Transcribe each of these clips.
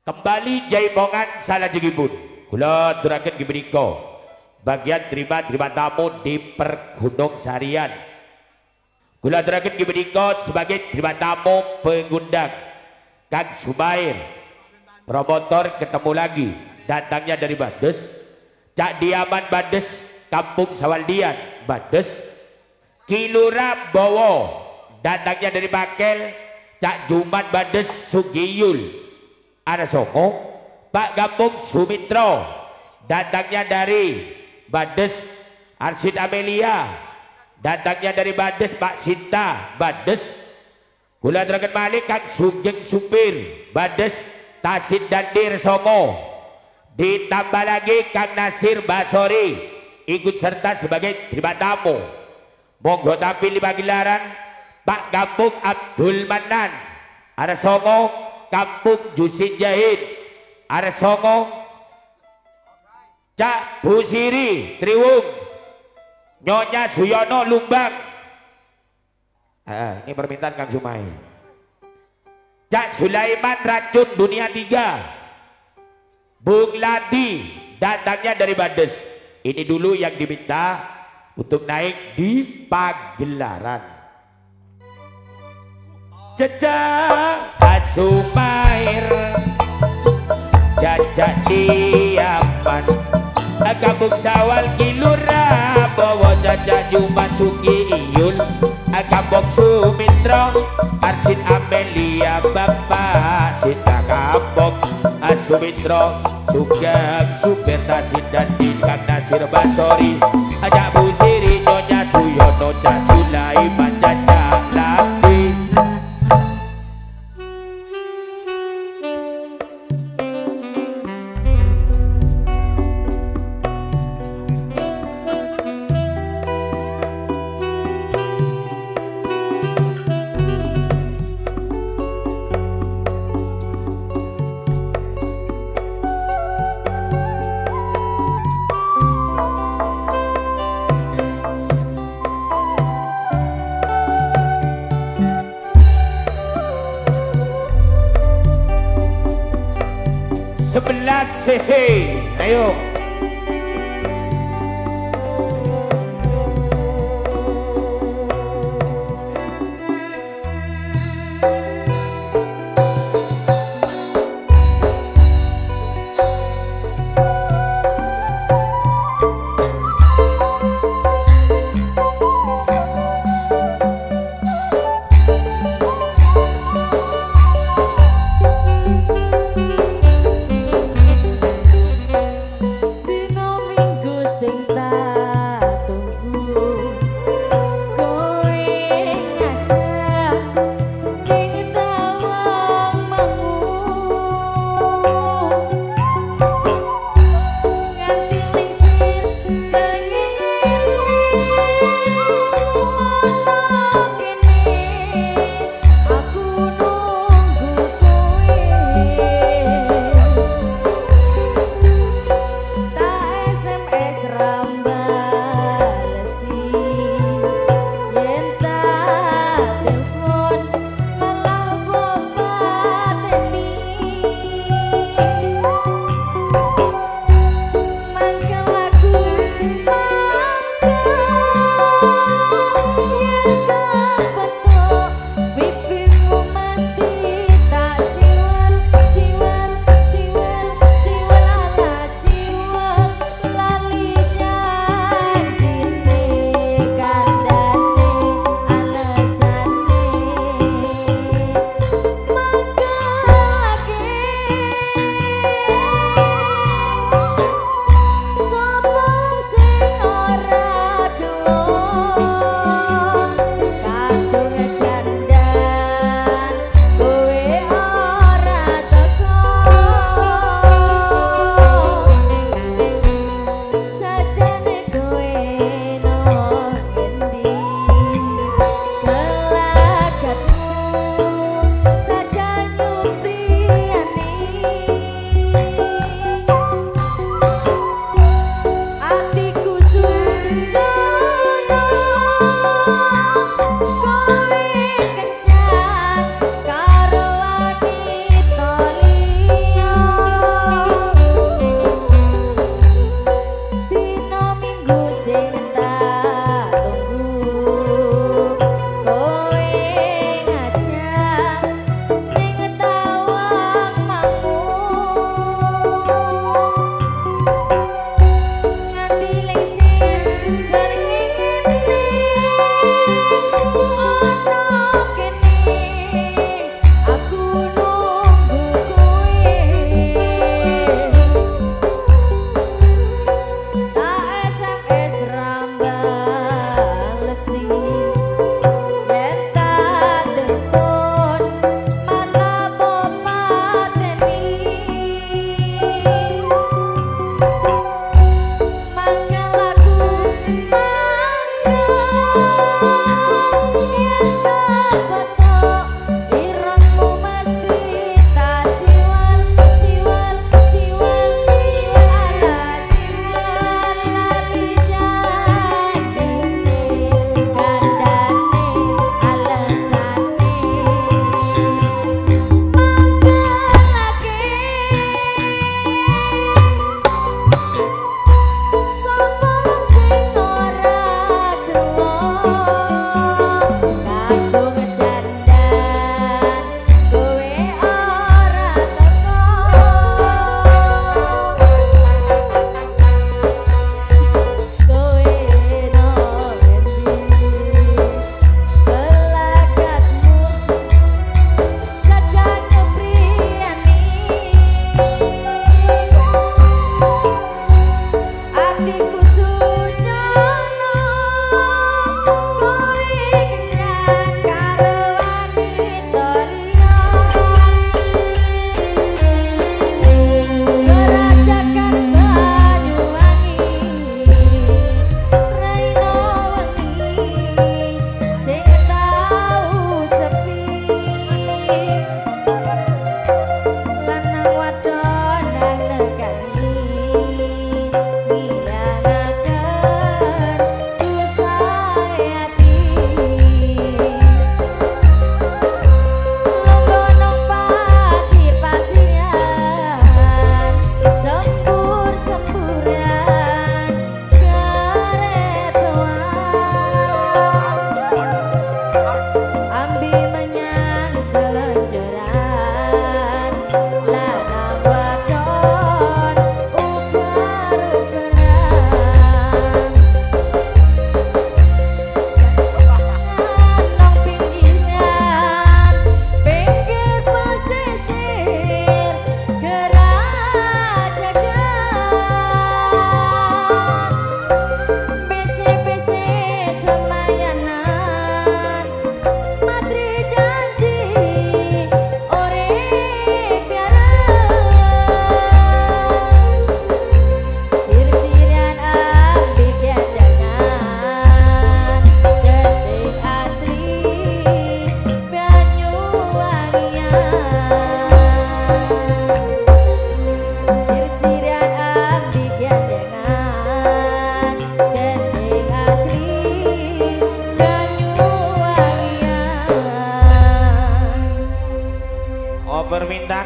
Kembali jaipongan salajengipun kula aturaken kimenika bagian terima tamu di Pergunung Sarian. Kula aturaken kimenika sebagai terima tamu pengundang Kang Sumair, promotor ketemu lagi, datangnya dari Bandes, Cak Diaman Bandes, Kampung Sawaldian Bandes, Kilura Bowo, datangnya dari Bakel, Cak Jumat Bandes Sugiyul Arasongo, Pak Gambung Sumitro, datangnya dari Bandes Arsid Amelia, datangnya dari Bandes Pak Sinta Bandes. Kula aturaken malih Kang Sugeng Supir Bandes Tasid Dandir Songo, ditambah lagi Kang Nasir Basori ikut serta sebagai terima tamu. Monggo tampil di pagelaran Pak Gambung Abdul Manan Arasongo, Kampung Jusin Jahit Arasongo, Cak Busiri Triwung, Nyonya Suyono Lumbang. Ini permintaan Kang Sumai. Cak Sulaiman Racun Dunia 3, Bung Ladi, datangnya dari Bandes. Ini dulu yang diminta untuk naik di pagelaran. Cecak Asumair, Cacak Diaman, Kampung Sawal Kilura Bowo, Cacak Jumat Sugiyul, Kampung Sumitro Arsin Amelia, Bapak Sinta Kampung Sumitro, Sugeng Supir Tasid Dandir, Kang Nasir Basori, Cak Busiri, Nyonya Suyono, Cak Sulaiman, Cacak Laki. CC, ayo.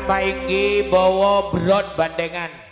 painggi bawa brod bandengan.